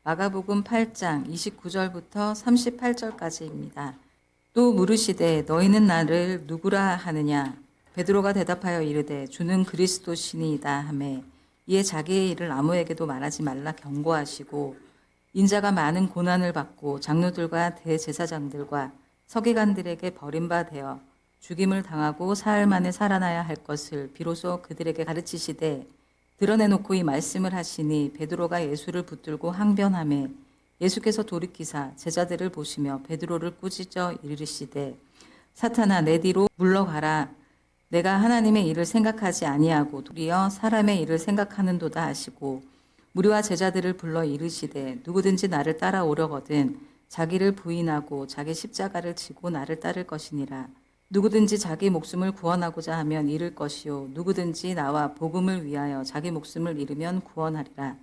마가복음 8장 29절부터 38절까지입니다. 또 물으시되 너희는 나를 누구라 하느냐? 베드로가 대답하여 이르되 주는 그리스도시니이다 하매 이에 자기의 일을 아무에게도 말하지 말라 경고하시고 인자가 많은 고난을 받고 장로들과 대제사장들과 서기관들에게 버림받아 죽임을 당하고 사흘 만에 살아나야 할 것을 비로소 그들에게 가르치시되 드러내놓고 이 말씀을 하시니 베드로가 예수를 붙들고 항변하매 예수께서 돌이키사 제자들을 보시며 베드로를 꾸짖어 이르시되 사탄아 내 뒤로 물러가라. 내가 하나님의 일을 생각하지 아니하고 도리어 사람의 일을 생각하는도다 하시고 무리와 제자들을 불러 이르시되 누구든지 나를 따라오려거든 자기를 부인하고 자기 십자가를 지고 나를 따를 것이니라. 누구든지 자기 목숨을 구원하고자 하면 잃을 것이요 누구든지 나와 복음을 위하여 자기 목숨을 잃으면 구원하리라.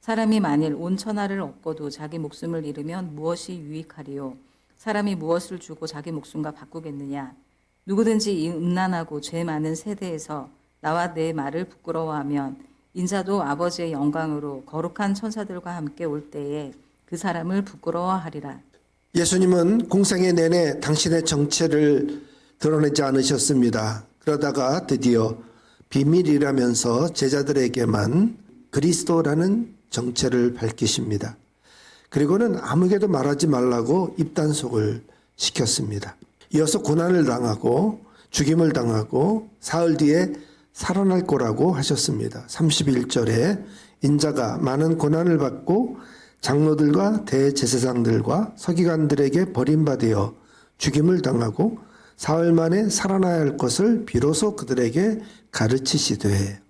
사람이 만일 온 천하를 얻고도 자기 목숨을 잃으면 무엇이 유익하리요? 사람이 무엇을 주고 자기 목숨과 바꾸겠느냐? 누구든지 이 음란하고 죄 많은 세대에서 나와 내 말을 부끄러워하면 인자도 아버지의 영광으로 거룩한 천사들과 함께 올 때에 그 사람을 부끄러워하리라. 예수님은 공생애 내내 당신의 정체를 드러내지 않으셨습니다. 그러다가 드디어 비밀이라면서 제자들에게만 그리스도라는 정체를 밝히십니다. 그리고는 아무에게도 말하지 말라고 입단속을 시켰습니다. 이어서 고난을 당하고 죽임을 당하고 사흘 뒤에 살아날 거라고 하셨습니다. 31절에 인자가 많은 고난을 받고 장로들과 대제사장들과 서기관들에게 버림받아 죽임을 당하고 사흘 만에 살아나야 할 것을 비로소 그들에게 가르치시되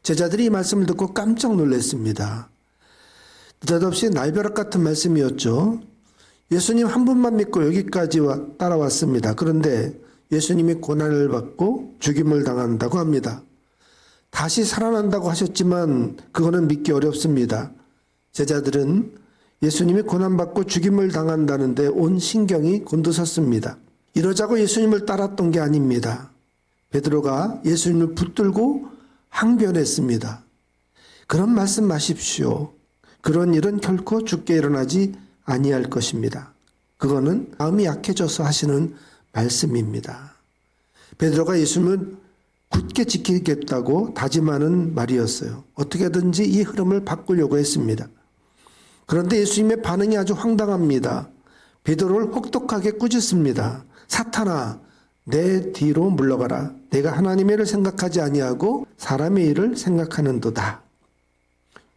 제자들이 이 말씀을 듣고 깜짝 놀랐습니다. 느닷없이 날벼락 같은 말씀이었죠. 예수님 한 분만 믿고 여기까지 따라왔습니다. 그런데 예수님이 고난을 받고 죽임을 당한다고 합니다. 다시 살아난다고 하셨지만 그거는 믿기 어렵습니다. 제자들은 예수님이 고난받고 죽임을 당한다는데 온 신경이 곤두섰습니다. 이러자고 예수님을 따랐던 게 아닙니다. 베드로가 예수님을 붙들고 항변했습니다. 그런 말씀 마십시오. 그런 일은 결코 죽게 일어나지 아니할 것입니다. 그거는 마음이 약해져서 하시는 말씀입니다. 베드로가 예수님을 굳게 지키겠다고 다짐하는 말이었어요. 어떻게든지 이 흐름을 바꾸려고 했습니다. 그런데 예수님의 반응이 아주 황당합니다. 베드로를 혹독하게 꾸짖습니다. 사탄아, 내 뒤로 물러가라. 내가 하나님의 일을 생각하지 아니하고 사람의 일을 생각하는도다.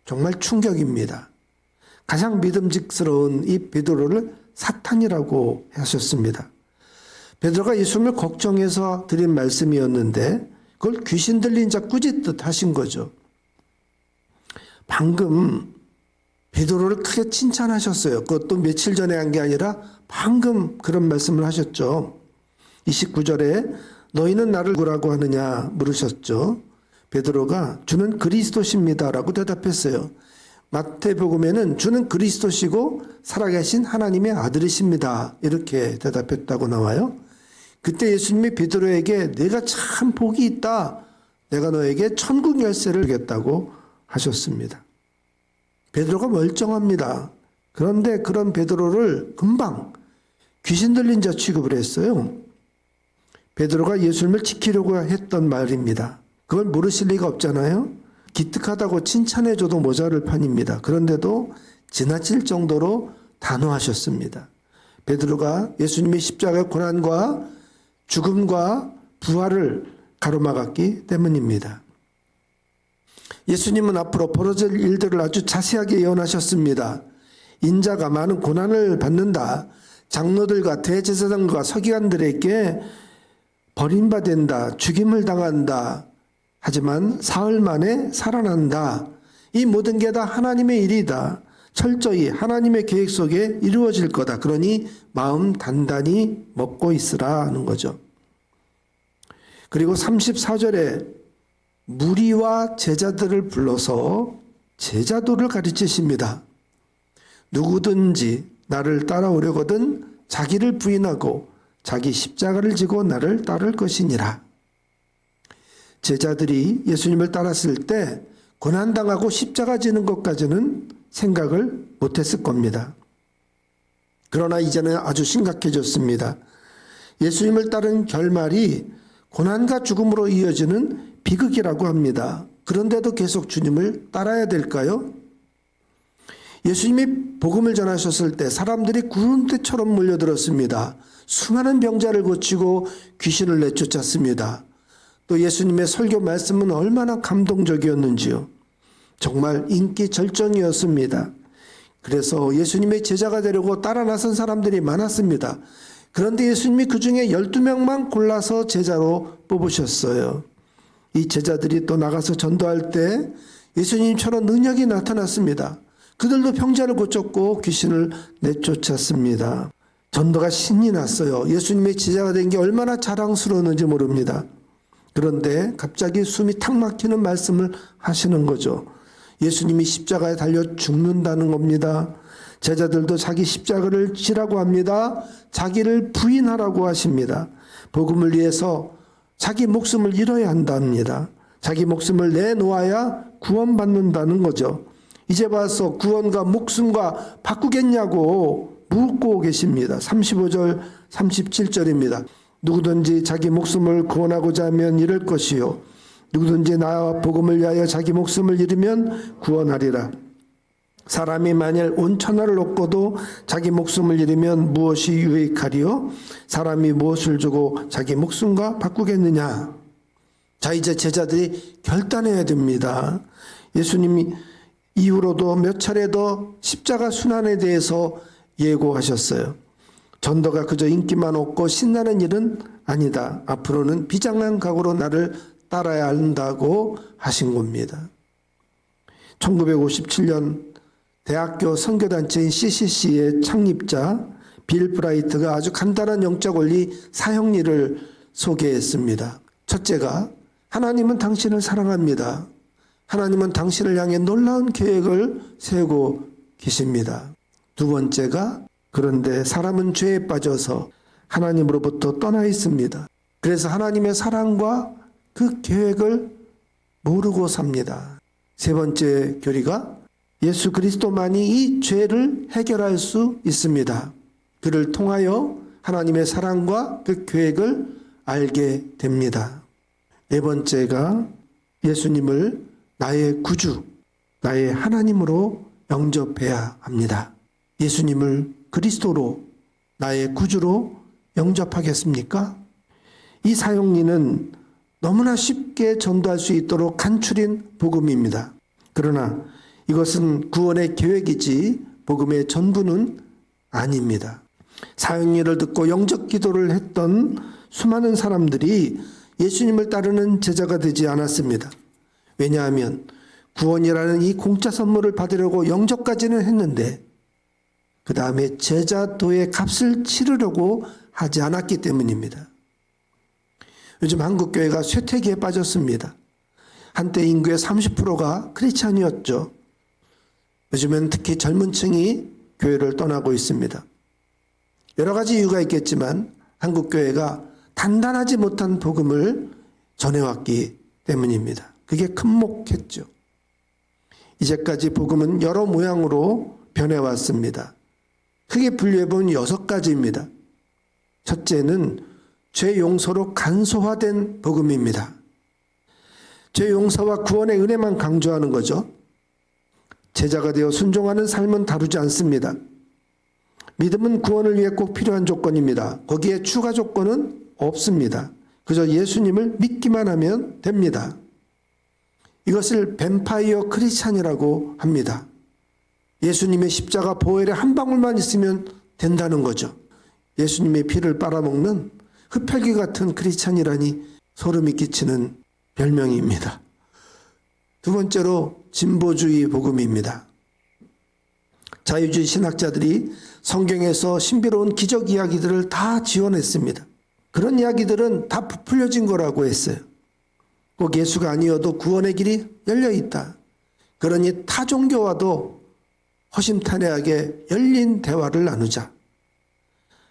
정말 충격입니다. 가장 믿음직스러운 이 베드로를 사탄이라고 하셨습니다. 베드로가 예수님을 걱정해서 드린 말씀이었는데 그걸 귀신 들린 자 꾸짖듯 하신 거죠. 방금 베드로를 크게 칭찬하셨어요. 그것도 며칠 전에 한 게 아니라 방금 그런 말씀을 하셨죠. 29절에 너희는 나를 누구라고 하느냐 물으셨죠. 베드로가 주는 그리스도십니다라고 대답했어요. 마태복음에는 주는 그리스도시고 살아계신 하나님의 아들이십니다. 이렇게 대답했다고 나와요. 그때 예수님이 베드로에게 내가 참 복이 있다. 내가 너에게 천국 열쇠를 주겠다고 하셨습니다. 베드로가 멀쩡합니다. 그런데 그런 베드로를 금방 귀신 들린 자 취급을 했어요. 베드로가 예수님을 지키려고 했던 말입니다. 그걸 모르실 리가 없잖아요. 기특하다고 칭찬해줘도 모자랄 판입니다. 그런데도 지나칠 정도로 단호하셨습니다. 베드로가 예수님의 십자가의 고난과 죽음과 부활을 가로막았기 때문입니다. 예수님은 앞으로 벌어질 일들을 아주 자세하게 예언하셨습니다. 인자가 많은 고난을 받는다. 장로들과 대제사장과 서기관들에게 버림받는다. 죽임을 당한다. 하지만 사흘 만에 살아난다. 이 모든 게 다 하나님의 일이다. 철저히 하나님의 계획 속에 이루어질 거다. 그러니 마음 단단히 먹고 있으라 하는 거죠. 그리고 34절에 무리와 제자들을 불러서 제자도를 가르치십니다. 누구든지 나를 따라오려거든 자기를 부인하고 자기 십자가를 지고 나를 따를 것이니라. 제자들이 예수님을 따랐을 때 고난당하고 십자가 지는 것까지는 생각을 못했을 겁니다. 그러나 이제는 아주 심각해졌습니다. 예수님을 따른 결말이 고난과 죽음으로 이어지는 비극이라고 합니다. 그런데도 계속 주님을 따라야 될까요? 예수님이 복음을 전하셨을 때 사람들이 구름대처럼 몰려들었습니다. 수많은 병자를 고치고 귀신을 내쫓았습니다. 또 예수님의 설교 말씀은 얼마나 감동적이었는지요. 정말 인기 절정이었습니다. 그래서 예수님의 제자가 되려고 따라 나선 사람들이 많았습니다. 그런데 예수님이 그 중에 12명만 골라서 제자로 뽑으셨어요. 이 제자들이 또 나가서 전도할 때 예수님처럼 능력이 나타났습니다. 그들도 병자를 고쳤고 귀신을 내쫓았습니다. 전도가 신이 났어요. 예수님의 제자가 된 게 얼마나 자랑스러웠는지 모릅니다. 그런데 갑자기 숨이 탁 막히는 말씀을 하시는 거죠. 예수님이 십자가에 달려 죽는다는 겁니다. 제자들도 자기 십자가를 지라고 합니다. 자기를 부인하라고 하십니다. 복음을 위해서 자기 목숨을 잃어야 한답니다. 자기 목숨을 내놓아야 구원받는다는 거죠. 이제 와서 구원과 목숨과 바꾸겠냐고 묻고 계십니다. 35절 37절입니다. 누구든지 자기 목숨을 구원하고자 하면 잃을 것이요 누구든지 나와 복음을 위하여 자기 목숨을 잃으면 구원하리라. 사람이 만일 온 천하를 얻고도 자기 목숨을 잃으면 무엇이 유익하리요? 사람이 무엇을 주고 자기 목숨과 바꾸겠느냐? 자, 이제 제자들이 결단해야 됩니다. 예수님이 이후로도 몇 차례 더 십자가 순환에 대해서 예고하셨어요. 전도가 그저 인기만 얻고 신나는 일은 아니다. 앞으로는 비장한 각오로 나를 따라야 한다고 하신 겁니다. 1957년 대학교 선교단체인 CCC의 창립자 빌 브라이트가 아주 간단한 영적 원리 사형리를 소개했습니다. 첫째가 하나님은 당신을 사랑합니다. 하나님은 당신을 향해 놀라운 계획을 세우고 계십니다. 두 번째가 그런데 사람은 죄에 빠져서 하나님으로부터 떠나 있습니다. 그래서 하나님의 사랑과 그 계획을 모르고 삽니다. 세 번째 교리가 예수 그리스도만이 이 죄를 해결할 수 있습니다. 그를 통하여 하나님의 사랑과 그 계획을 알게 됩니다. 네 번째가 예수님을 나의 구주, 나의 하나님으로 영접해야 합니다. 예수님을 그리스도로 나의 구주로 영접하겠습니까? 이 사형리는 너무나 쉽게 전도할 수 있도록 간추린 복음입니다. 그러나 이것은 구원의 계획이지 복음의 전부는 아닙니다. 사형리를 듣고 영접 기도를 했던 수많은 사람들이 예수님을 따르는 제자가 되지 않았습니다. 왜냐하면 구원이라는 이 공짜 선물을 받으려고 영접까지는 했는데 그 다음에 제자도의 값을 치르려고 하지 않았기 때문입니다. 요즘 한국교회가 쇠퇴기에 빠졌습니다. 한때 인구의 30%가 크리스찬이었죠. 요즘엔 특히 젊은 층이 교회를 떠나고 있습니다. 여러 가지 이유가 있겠지만 한국교회가 단단하지 못한 복음을 전해왔기 때문입니다. 그게 큰목했죠. 이제까지 복음은 여러 모양으로 변해왔습니다. 크게 분류해보면 6가지입니다. 첫째는 죄 용서로 간소화된 복음입니다. 죄 용서와 구원의 은혜만 강조하는 거죠. 제자가 되어 순종하는 삶은 다루지 않습니다. 믿음은 구원을 위해 꼭 필요한 조건입니다. 거기에 추가 조건은 없습니다. 그저 예수님을 믿기만 하면 됩니다. 이것을 뱀파이어 크리스찬이라고 합니다. 예수님의 십자가 보혈에 한 방울만 있으면 된다는 거죠. 예수님의 피를 빨아먹는 흡혈귀 같은 크리스찬이라니 소름이 끼치는 별명입니다. 두 번째로 진보주의 복음입니다. 자유주의 신학자들이 성경에서 신비로운 기적 이야기들을 다 지어냈습니다. 그런 이야기들은 다 부풀려진 거라고 했어요. 꼭 예수가 아니어도 구원의 길이 열려 있다. 그러니 타 종교와도 허심탄회하게 열린 대화를 나누자.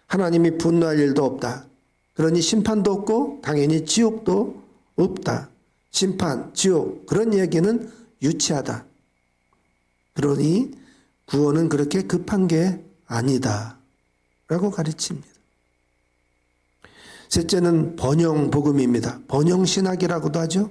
하나님이 분노할 일도 없다. 그러니 심판도 없고 당연히 지옥도 없다. 심판, 지옥 그런 얘기는 유치하다. 그러니 구원은 그렇게 급한 게 아니다 라고 가르칩니다. 셋째는 번영 복음입니다. 번영 신학이라고도 하죠.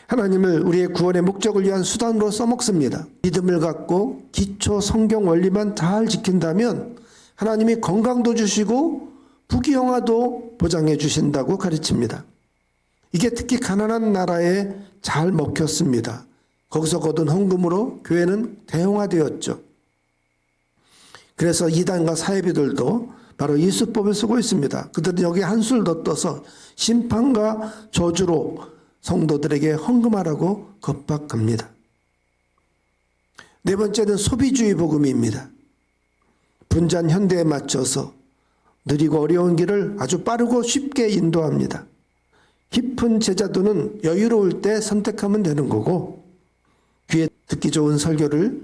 하나님을 우리의 구원의 목적을 위한 수단으로 써먹습니다. 믿음을 갖고 기초 성경 원리만 잘 지킨다면 하나님이 건강도 주시고 부귀영화도 보장해 주신다고 가르칩니다. 이게 특히 가난한 나라에 잘 먹혔습니다. 거기서 거둔 헌금으로 교회는 대형화되었죠. 그래서 이단과 사회비들도 바로 이 수법을 쓰고 있습니다. 그들은 여기에 한술 더 떠서 심판과 저주로 성도들에게 헌금하라고 겁박합니다. 네 번째는 소비주의 복음입니다. 분주한 현대에 맞춰서 느리고 어려운 길을 아주 빠르고 쉽게 인도합니다. 깊은 제자도는 여유로울 때 선택하면 되는 거고 귀에 듣기 좋은 설교를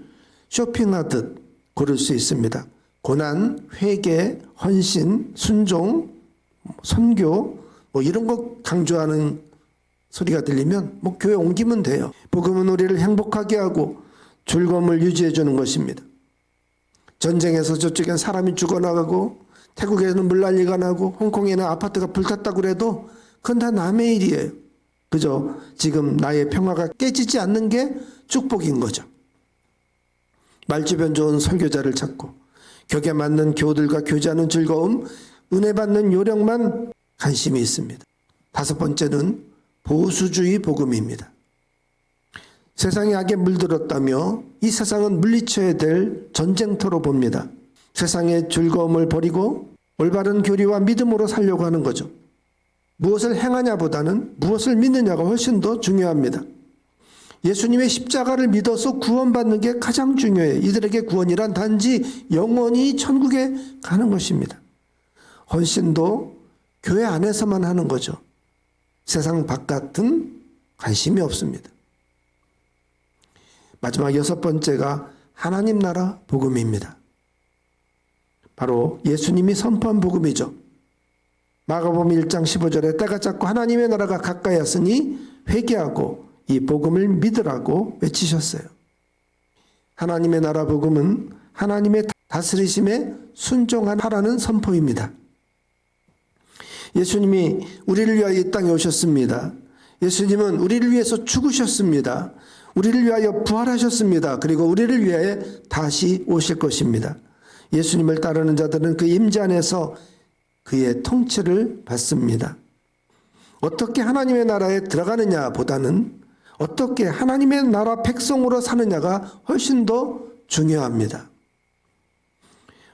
쇼핑하듯 고를 수 있습니다. 고난, 회개, 헌신, 순종, 선교 이런 거 강조하는 소리가 들리면 교회 옮기면 돼요. 복음은 우리를 행복하게 하고 즐거움을 유지해 주는 것입니다. 전쟁에서 저쪽엔 사람이 죽어나가고 태국에는 물난리가 나고 홍콩에는 아파트가 불탔다고 그래도 그건 다 남의 일이에요. 그저 지금 나의 평화가 깨지지 않는 게 축복인 거죠. 말주변 좋은 설교자를 찾고 격에 맞는 교우들과 교제하는 즐거움, 은혜 받는 요령만 관심이 있습니다. 다섯 번째는 보수주의 복음입니다. 세상이 악에 물들었다며 이 세상은 물리쳐야 될 전쟁터로 봅니다. 세상의 즐거움을 버리고 올바른 교리와 믿음으로 살려고 하는 거죠. 무엇을 행하냐보다는 무엇을 믿느냐가 훨씬 더 중요합니다. 예수님의 십자가를 믿어서 구원받는 게 가장 중요해요. 이들에게 구원이란 단지 영원히 천국에 가는 것입니다. 헌신도 교회 안에서만 하는 거죠. 세상 바깥은 관심이 없습니다. 마지막 여섯 번째가 하나님 나라 복음입니다. 바로 예수님이 선포한 복음이죠. 마가복음 1장 15절에 때가 찼고 하나님의 나라가 가까이 왔으니 회개하고 이 복음을 믿으라고 외치셨어요. 하나님의 나라 복음은 하나님의 다스리심에 순종하라는 선포입니다. 예수님이 우리를 위하여 이 땅에 오셨습니다. 예수님은 우리를 위해서 죽으셨습니다. 우리를 위하여 부활하셨습니다. 그리고 우리를 위하여 다시 오실 것입니다. 예수님을 따르는 자들은 그 임재 안에서 그의 통치를 받습니다. 어떻게 하나님의 나라에 들어가느냐 보다는 어떻게 하나님의 나라 백성으로 사느냐가 훨씬 더 중요합니다.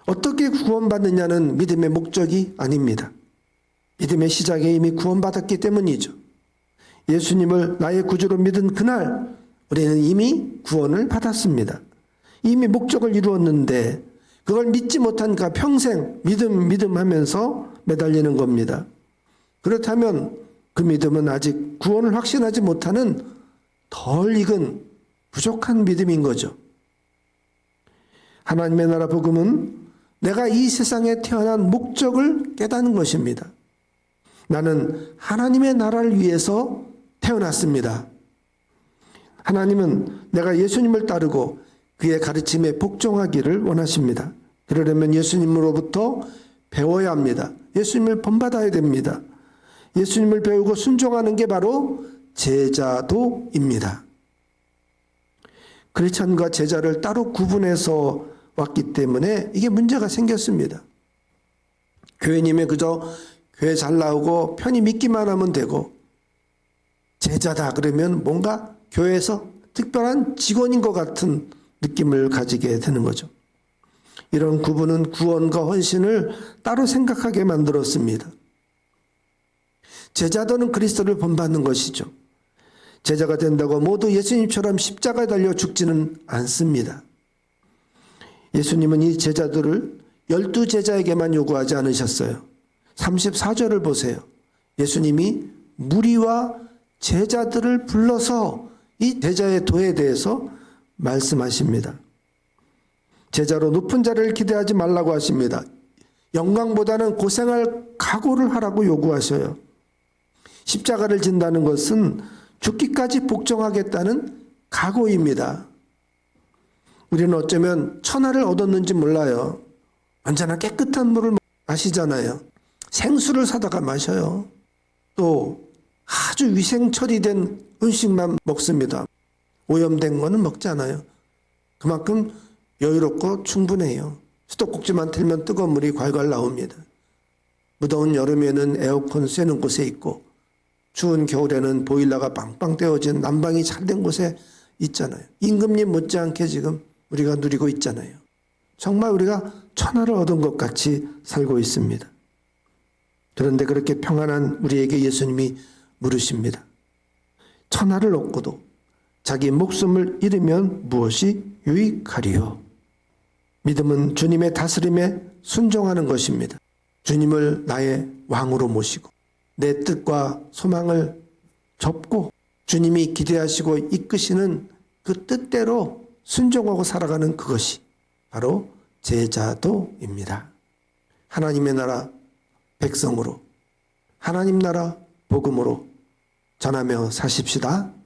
어떻게 구원받느냐는 믿음의 목적이 아닙니다. 믿음의 시작에 이미 구원받았기 때문이죠. 예수님을 나의 구주로 믿은 그날 우리는 이미 구원을 받았습니다. 이미 목적을 이루었는데 그걸 믿지 못하니까 평생 믿음 하면서 매달리는 겁니다. 그렇다면 그 믿음은 아직 구원을 확신하지 못하는 덜 익은 부족한 믿음인 거죠. 하나님의 나라 복음은 내가 이 세상에 태어난 목적을 깨닫는 것입니다. 나는 하나님의 나라를 위해서 태어났습니다. 하나님은 내가 예수님을 따르고 그의 가르침에 복종하기를 원하십니다. 그러려면 예수님으로부터 배워야 합니다. 예수님을 본받아야 됩니다. 예수님을 배우고 순종하는 게 바로 제자도입니다. 크리스찬과 제자를 따로 구분해서 왔기 때문에 이게 문제가 생겼습니다. 교회님이 그저 교회 잘 나오고 편히 믿기만 하면 되고 제자다 그러면 뭔가 교회에서 특별한 직원인 것 같은 느낌을 가지게 되는 거죠. 이런 구분은 구원과 헌신을 따로 생각하게 만들었습니다. 제자도는 그리스도를 본받는 것이죠. 제자가 된다고 모두 예수님처럼 십자가에 달려 죽지는 않습니다. 예수님은 이 제자들을 12제자에게만 요구하지 않으셨어요. 34절을 보세요. 예수님이 무리와 제자들을 불러서 이 제자의 도에 대해서 말씀하십니다. 제자로 높은 자리를 기대하지 말라고 하십니다. 영광보다는 고생할 각오를 하라고 요구하셔요. 십자가를 진다는 것은 죽기까지 복종하겠다는 각오입니다. 우리는 어쩌면 천하를 얻었는지 몰라요. 언제나 깨끗한 물을 마시잖아요. 생수를 사다가 마셔요. 또 아주 위생 처리된 음식만 먹습니다. 오염된 거는 먹지 않아요. 그만큼 여유롭고 충분해요. 수도꼭지만 틀면 뜨거운 물이 콸콸 나옵니다. 무더운 여름에는 에어컨 쐬는 곳에 있고 추운 겨울에는 보일러가 빵빵 때워진 난방이 잘 된 곳에 있잖아요. 임금님 못지않게 지금 우리가 누리고 있잖아요. 정말 우리가 천하를 얻은 것 같이 살고 있습니다. 그런데 그렇게 평안한 우리에게 예수님이 물으십니다. 천하를 얻고도 자기 목숨을 잃으면 무엇이 유익하리요? 믿음은 주님의 다스림에 순종하는 것입니다. 주님을 나의 왕으로 모시고 내 뜻과 소망을 접고 주님이 기대하시고 이끄시는 그 뜻대로 순종하고 살아가는 그것이 바로 제자도입니다. 하나님의 나라 백성으로 하나님 나라 복음으로 전하며 사십시다.